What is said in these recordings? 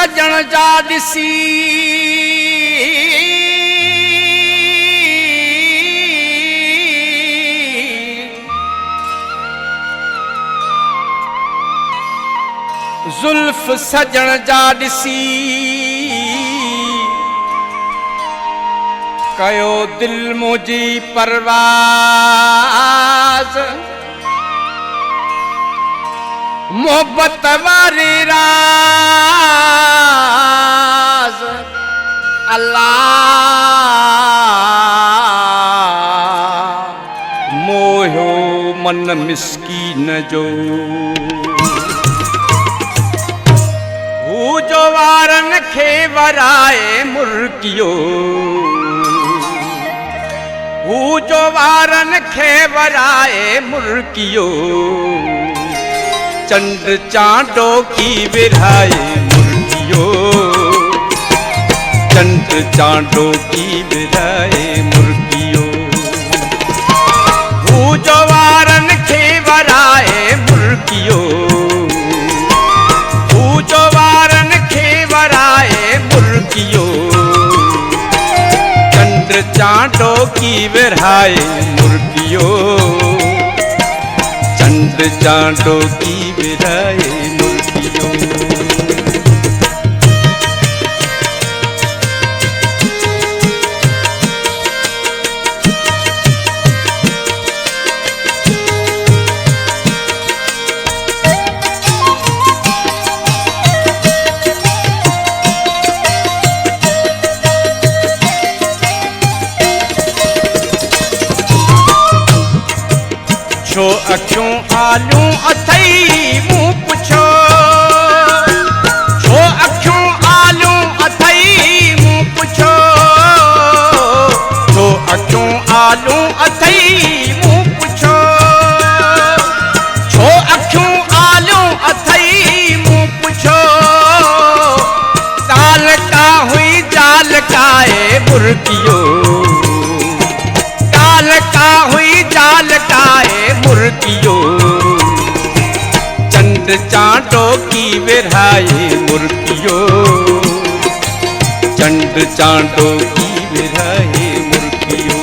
सजण जा ॾिसी ज़ुल्फ़ सजण जा ॾिसी कयो दिल मुंहिंजी परवाज़ मोहब्बत वारे राज़ अल्लाह मोहियो मन मिस्कीन जो हू जो वारनि खे वराए मुर्गियो हू जो वारनि खे वराए मुर्गियो चंड चांडो की विराए मुर्गियो चंड चांडो की विराए मुर्गियो हू जो वारनि खे वराए मुर्गियो हू जो वारनि खे वराए मुर्गियो चंड चांडो की विराए मुर्गियो चंड चांडो की विराए मुर्गियो छो अखियूं आलियूं अथई मूं पुछो छो अखियूं आलियूं अथई मूं पुछो छो अखियूं आलियूं अथई मूं पुछो छो अखियूं आलियूं अथई मूं पुछो काल का हुई जाल काए मुर्गियो काल का हुई जाल काए मुर्गियो चंड चांडो की विराए मुर्गियो चंड चांडो की विराए मुर्गियो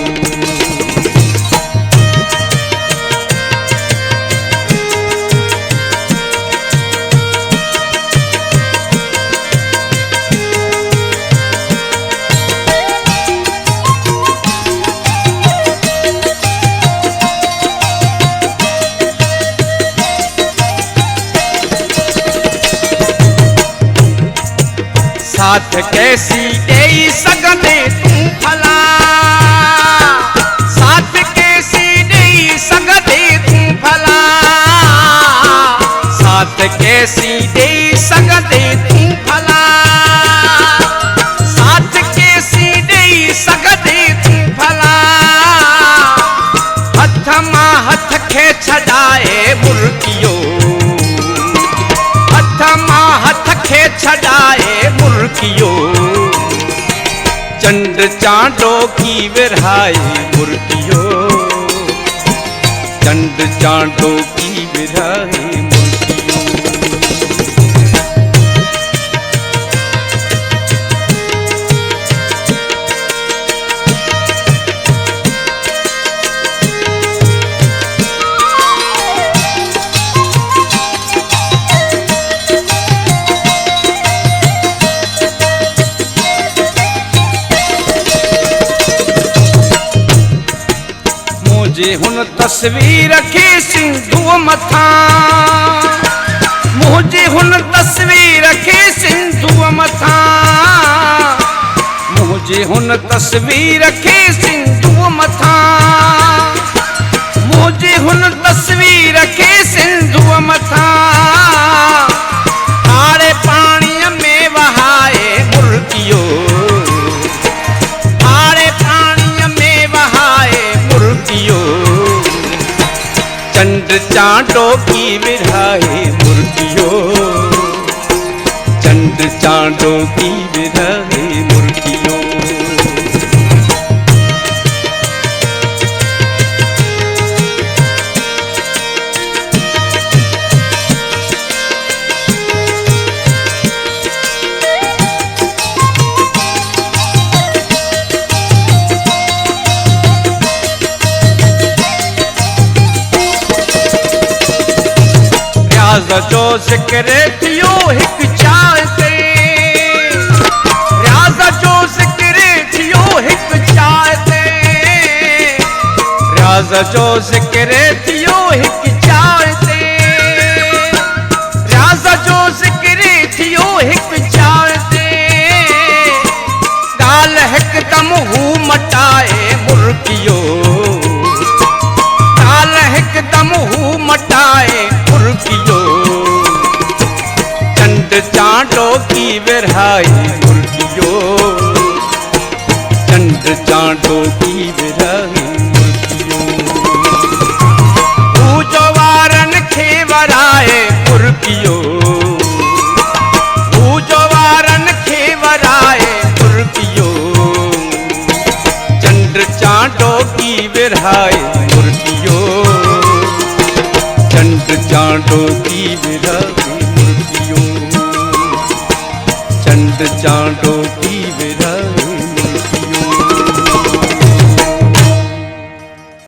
साथ कैसी देई सघंदे तूं भला साथ कैसी देई सघंदे तूं भला साथ कैसी देई सघंदे तूं भला साथ कैसी देई सघंदे तूं भला हथ मां हथ खे छॾाए मुर्गियो हथ मां हथ खे छॾाए मुर्गियो चंड चांडो की विराए मुर्गियो चंड चांडो की विराए मुर्गियो मुझे हुन तस्वीर खे सिंधु मथां मुझे हुन तस्वीर खे सिंधु मथां मुझे हुन तस्वीर खे सिंधु मथां मुझे हुन तस्वीर खे सिंधु मथां खारे पाणीअ में वहाए मुर्गियो खारे पाणीअ में वहाए मुर्गियो चंड चांडो की विराए मुर्गियो चंड चांडो की विराए मुर्गियो ज़िक्र थियो हिक चांहि ते, रियाज़ जो ज़िक्र थियो हिक चांहि ते, रियाज़ जो ज़िक्र थियो हिक चांहि ते, रियाज़ जो ज़िक्र थियो हिक चांहि ते, ॻाल्हि हिकदम हू मटाए मुर्गियो, ॻाल्हि हिकदम हू मटाए मुर्गियो, चंड चांडो की विरहाई मुर्गियो, चंड चांडो की विरहाई मुर्गियो, पूजो वारन खे वराए मुर्गियो, पूजो वारन खे वराए मुर्गियो, चंड चांडो की विरहाई मुर्गियो, चंड चांडो की